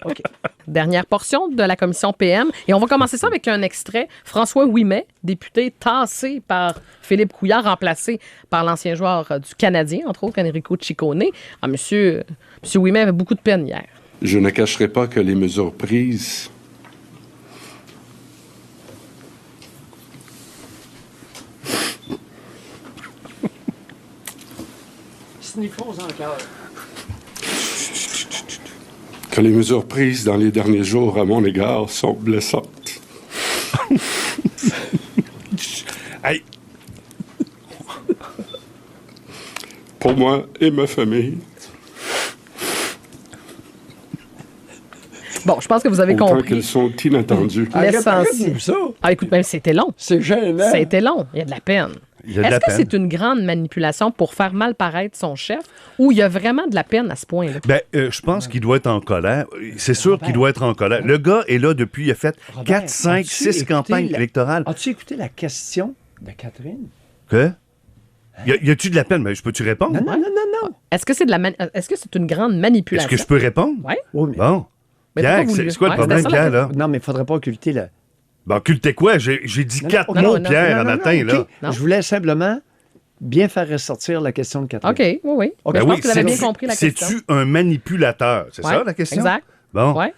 OK. Dernière portion de la commission PM. Et on va commencer ça avec un extrait. François Ouimet, député tassé par Philippe Couillard, remplacé par l'ancien joueur du Canadien, entre autres, Enrico Ciccone. Ah, monsieur Ouimet avait beaucoup de peine hier. Je ne cacherai pas que les mesures prises Sniffons encore. que les mesures prises dans les derniers jours à mon égard sont blessantes. Hey. Pour moi et ma famille. Bon, je pense que vous avez Autant compris. qu'elles sont inattendues. L'essentiel. Ça. Ah, écoute, même c'était long. C'est gênant. Ça a été long. Il y a de la peine. Il y a de Est-ce la que peine. c'est une grande manipulation pour faire mal paraître son chef ou il y a vraiment de la peine à ce point-là? Ben, je pense qu'il doit être en colère. C'est sûr qu'il doit être en colère. Le gars est là depuis, il a fait Robert, 4, 5, as-tu 6 écouté campagnes électorales. As-tu écouté la question de Catherine? Que? Y a-tu de la peine? Ben, je peux-tu répondre? Non. Est-ce que c'est est-ce que c'est une grande manipulation? Est-ce que je peux répondre? Oui. Oui, mais... Bon. Mais Pierre, pourquoi vous c'est quoi le ouais, problème, c'était ça, la Pierre, là? Non, mais il ne faudrait pas occulter le... Ben, occultez quoi? J'ai dit Non, 4 non, mots, non, Pierre, Non, un non, matin, non, là. OK. Non. Je voulais simplement bien faire ressortir la question de Catherine. OK, oui, oui. Ben je pense oui, que vous avez bien compris la question. C'est-tu un manipulateur? C'est Ouais, ça, la question? Exact. Bon. Ouais.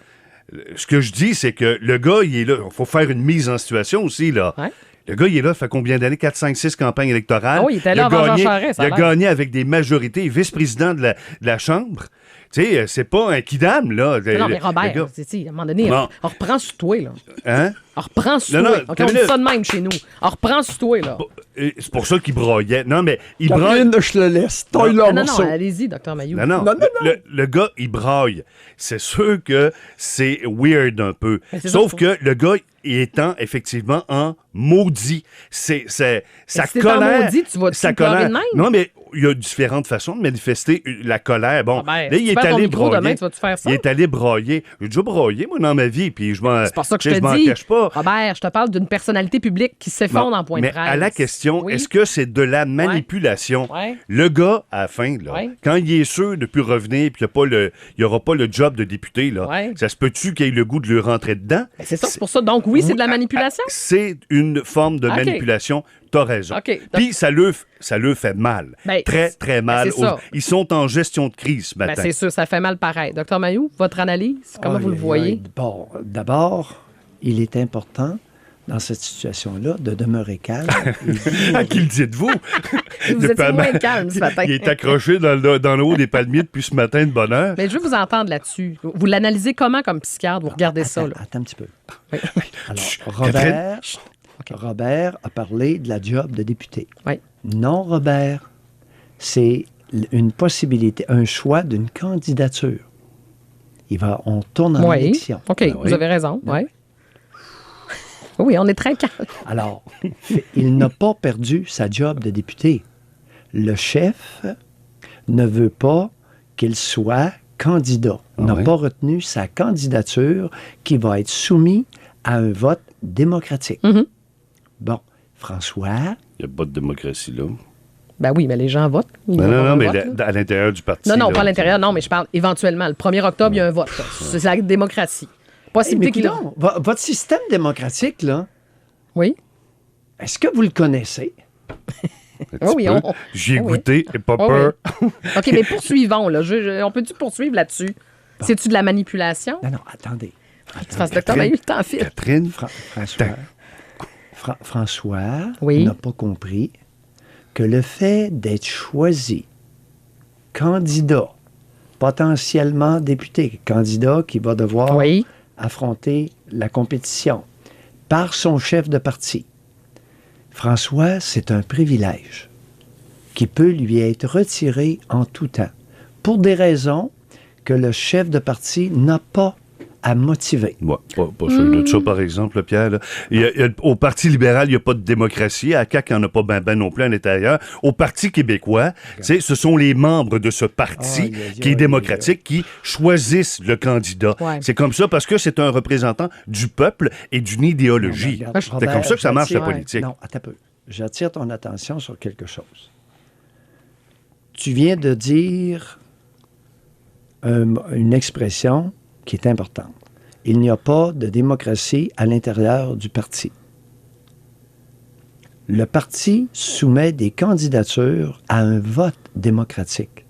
Ce que je dis, c'est que le gars, il est là. Il faut faire une mise en situation aussi, là. Ouais. Le gars, il est là, fait combien d'années? 4, 5, 6 campagnes électorales. Ah oui, il était là a avant Jean gagné, Charest, ça a il a l'air. gagné avec des majorités, vice-président de la Chambre. Tu sais, c'est pas un kidam, là. Non, mais Le Robert, gars. à un moment donné, Bon. on reprend sur toi, là. Hein? On reprend sur Non, toi. non, OK, t'as on dit minute. ça de même chez nous. On reprend sur toi, là. C'est pour ça qu'il broyait. Non, mais il broye. Catherine, je le laisse. Taille le Non, non, morceau. allez-y, Dr Mayou. Non, non. Non, non, non. Le gars, il braille. C'est sûr que c'est weird un peu. Mais c'est Sauf ça, que le gars, il étant effectivement en maudit. C'est sa si t'es en colère. maudit, tu vas-tu sa pleurer colère. de même? Non, mais il y a différentes façons de manifester la colère. Bon, Ah ben, là, il tu est perds ton allé micro broyer. demain, tu vas-tu faire ça? Il est allé broyer. J'ai déjà broyé, moi, dans ma vie, puis je m'en C'est pour ça que je m'en te dis, cache pas. Robert, je te parle d'une personnalité publique qui s'effondre Bon, en point de mais presse. à la question, Oui. est-ce que c'est de la manipulation? Ouais. Le gars, à la fin, là, Ouais. quand il est sûr de plus revenir et qu'il n'y aura pas le job de député, là, Ouais. ça se peut-tu qu'il ait le goût de lui rentrer dedans? Ben, c'est ça, c'est pour ça. Donc oui, c'est de la manipulation? C'est une forme de OK. manipulation. T'as raison. OK. Puis ça le fait mal. Ben, très, très mal. c'est ça. Ils sont en gestion de crise ce Ben, matin. c'est sûr, ça fait mal pareil. Docteur Mayou, votre analyse, comment vous le voyez? Bon, d'abord, il est important dans cette situation-là de demeurer calme. À qui le dites-vous? Vous étiez moins calme ce matin. Il est accroché dans le haut des palmiers depuis ce matin de bonne heure. Mais je veux vous entendre là-dessus. Vous l'analysez comment comme psychiatre? Vous regardez ça, là. Attends un petit peu. Oui. Alors, OK. Robert a parlé de la job de député. Oui. Non, Robert, c'est une possibilité, un choix d'une candidature. On tourne en Oui. élection. OK, Ben vous oui. avez raison. Oui. Oui, on est très calme. Alors, il n'a pas perdu sa job de député. Le chef ne veut pas qu'il soit candidat. N'a oui. pas retenu sa candidature qui va être soumise à un vote démocratique. Mhm. Bon, François, Il n'y a pas de démocratie là. Ben oui, mais les gens votent. Ils Non, vont non, avoir non, un mais vote, là. à l'intérieur du parti. Non, non, là, pas à l'intérieur, non, mais je parle éventuellement. Le 1er octobre, il y a un vote. là. C'est la démocratie. mais Possibilité qu'il... coudonc, votre système démocratique, là, Oui. est-ce que vous le connaissez? Un Ah oui, petit peu. on- J'y ai ah oui. goûté, et pas Ah peur. OK, mais poursuivons, là. On peut-tu poursuivre là-dessus? C'est-tu de la manipulation? Non, non, attendez. Tu fasses docteur Mayou, le temps file. Catherine, François Oui. n'a pas compris que le fait d'être choisi candidat, potentiellement député, candidat qui va devoir Oui. affronter la compétition par son chef de parti, François, c'est un privilège qui peut lui être retiré en tout temps pour des raisons que le chef de parti n'a pas à motiver. Ouais, pas sûr de ça, par exemple, là, Pierre. Là. Au Parti libéral, il n'y a pas de démocratie. À CAQ, il n'y en a pas ben non plus à l'intérieur. Au Parti québécois, ce sont les membres de ce parti Aïe, aïe, qui est aïe, démocratique qui choisissent le candidat. Ouais. C'est comme ça parce que c'est un représentant du peuple et d'une idéologie. Non, mais regarde, C'est Robert, comme ça que ça marche, la j'attire- politique. Non, attends un peu. J'attire ton attention sur quelque chose. Tu viens de dire une expression qui est importante. Il n'y a pas de démocratie à l'intérieur du parti. Le parti soumet des candidatures à un vote démocratique.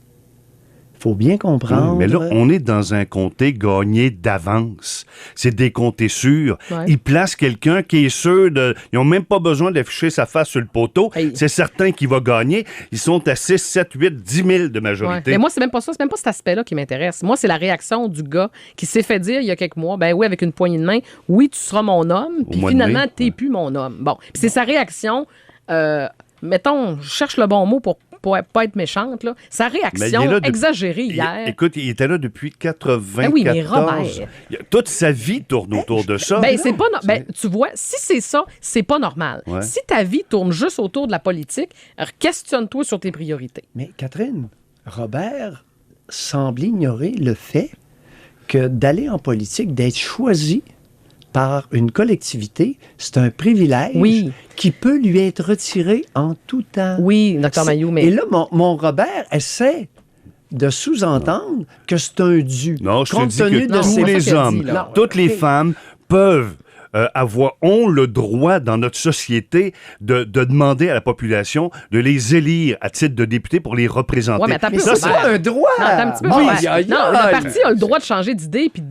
Il faut bien comprendre... Mais là, on est dans un comté gagné d'avance. C'est des comtés sûrs. Ouais. Ils placent quelqu'un qui est sûr de... Ils n'ont même pas besoin d'afficher sa face sur le poteau. Hey. C'est certain qu'il va gagner. Ils sont à 6, 7, 8, 10 000 de majorité. Ouais. Mais moi, c'est même pas ça. C'est même pas cet aspect-là qui m'intéresse. Moi, c'est la réaction du gars qui s'est fait dire il y a quelques mois, ben oui, avec une poignée de main, oui, tu seras mon homme, puis mois de finalement, mai. t'es plus mon homme. Bon. Puis c'est sa réaction, mettons, je cherche le bon mot pour pas être méchante, là. Sa Mais il réaction est là depuis- exagérée hier. Écoute, il était là depuis 94. Ben oui, mais Robert. Toute sa vie tourne autour de ça. Ben, c'est pas ben, tu vois, si c'est ça, c'est pas normal. Ouais. Si ta vie tourne juste autour de la politique, questionne-toi sur tes priorités. Mais Catherine, Robert semble ignorer le fait que d'aller en politique, d'être choisi par une collectivité, c'est un privilège Oui. qui peut lui être retiré en tout temps. Oui, Dr. C'est- Mailloux, mais... Et là, mon Robert essaie de sous-entendre que c'est un dû. Non, je te compte dis tenu que de Non, ses- c'est tous pas les ce qu'elle hommes, dit, là. toutes les Ok. femmes peuvent ont le droit dans notre société de demander à la population de les élire à titre de député pour les représenter. Ouais, mais attends un peu, Mais ça, c'est Robert. pas un droit. Non, attends un petit peu, Oui, Robert. aïe, Non, aïe. le parti a le droit de changer d'idée puis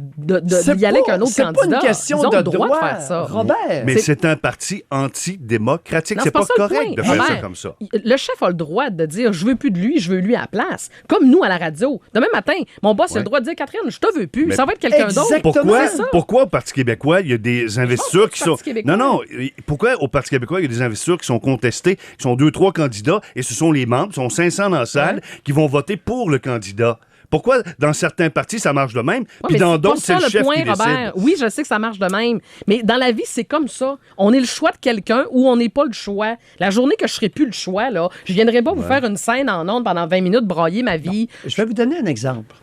C'est d'y aller pas- avec un autre c'est candidat. pas une question Ils ont de le droit droit, de faire ça. Robert. Mais c'est- c'est un parti antidémocratique. Non, C'est pas ça le correct point. de faire ça Robert, comme ça. Le chef a le droit de dire je veux plus de lui, je veux lui à la place. Comme nous à la radio. Demain matin, mon boss a Ouais. le droit de dire Catherine, je te veux plus. Mais- Ça va être quelqu'un d'autre. Exactement. Pourquoi au Parti québécois, il y a des investitures qui au sont... Parti québécois. Non, pourquoi au Parti québécois, il y a des investitures qui sont contestées, qui sont 2-3 candidats, et ce sont les membres, sont 500 dans la salle, qui vont voter pour le candidat? Pourquoi, dans certains partis, ça marche de même, Ouais, puis mais dans c'est d'autres, pas c'est ça le chef point, qui décide? Robert. Oui, je sais que ça marche de même. Mais dans la vie, c'est comme ça. On est le choix de quelqu'un ou on n'est pas le choix. La journée que je serai plus le choix, là, je viendrai pas vous faire une scène en ondes pendant 20 minutes, brailler ma vie. Je vais vous donner un exemple.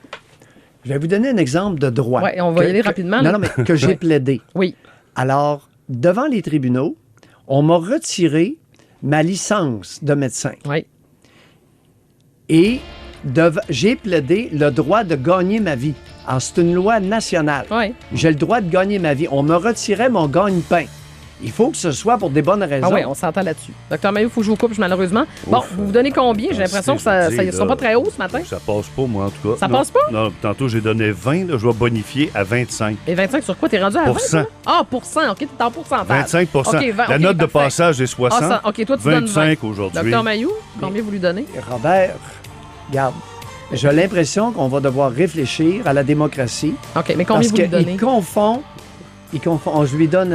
Je vais vous donner un exemple de droit. Ouais, on va y aller rapidement, là. Non, mais que j'ai plaidé. Oui. Alors, devant les tribunaux, on m'a retiré ma licence de médecin. Oui. Et j'ai plaidé le droit de gagner ma vie. Alors, c'est une loi nationale. Oui. J'ai le droit de gagner ma vie. On me retirait mon gagne-pain. Il faut que ce soit pour des bonnes raisons. Ah oui, on s'entend là-dessus. Docteur Mailloux, il faut que je vous coupe, malheureusement. Bon, vous vous donnez combien? J'ai l'impression que ça ne sera pas très haut ce matin. Ça passe pas, moi, en tout cas. Ça Non. passe pas? Non, tantôt, j'ai donné 20, là, je vais bonifier à 25. Et 25 sur quoi? T'es rendu à 20? Pourcent. toi? Ah, pourcent. OK, t'es en pourcentage. 25 OK, La note de parfait. passage est 60. Ah, ça- OK, toi, tu donnes 25 20. aujourd'hui. Docteur Mailloux, combien vous lui donnez? Robert, regarde, j'ai l'impression qu'on va devoir réfléchir à la démocratie. OK, mais combien Parce vous lui donnez? qu'il confond, je lui donne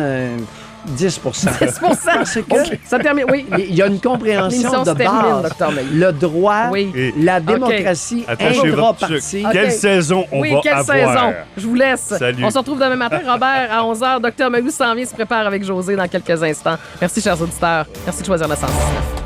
10 10 Parce que OK, ça termine. Oui. il y a une compréhension L'émission de se termine, base. Docteur Mailloux. Le droit, Oui. Et- la OK. démocratie attachez votre intra-parti. sucre. Quelle OK. saison on Oui, va quelle avoir? saison? Je vous laisse. Salut. On se retrouve demain matin, Robert, à 11h. Docteur Mailloux s'en vient, se prépare avec José dans quelques instants. Merci, chers auditeurs. Merci de choisir le 106.9.